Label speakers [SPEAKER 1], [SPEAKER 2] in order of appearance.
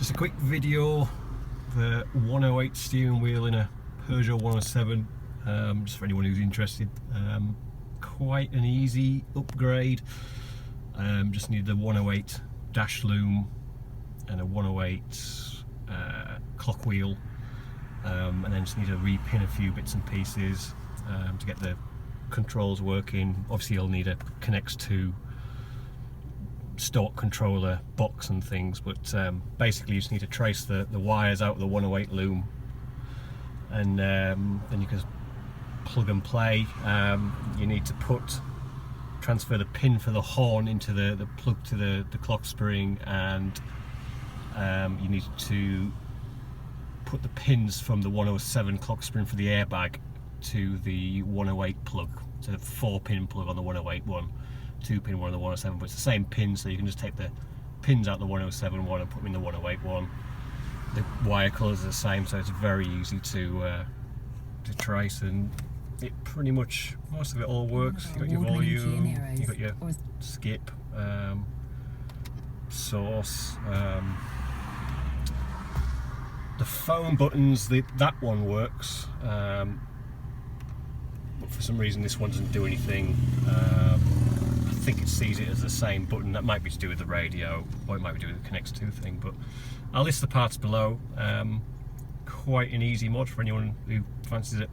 [SPEAKER 1] Just a quick video, the 108 steering wheel in a Peugeot 107, just for anyone who's interested. Quite an easy upgrade. Just need the 108 dash loom and a 108 clock wheel, and then just need to repin a few bits and pieces to get the controls working. Obviously you'll need a connects to stalk controller box and things, but basically you just need to trace the wires out of the 108 loom, and then you can plug and play. You need to transfer the pin for the horn into the plug to the clock spring, and you need to put the pins from the 107 clock spring for the airbag to the 108 plug, so the 4-pin plug on the 108 one, 2-pin one on the 107, but it's the same pin, so you can just take the pins out the 107 one and put them in the 108 one. The wire colours are the same, so it's very easy to trace, and it pretty much, most of it all works. You've got your volume, you've got your skip, source, the phone buttons, that one works, but for some reason this one doesn't do anything. I think it sees it as the same button. That might be to do with the radio, or it might be to do with the connects to thing, but I'll list the parts below. Quite an easy mod for anyone who fancies it.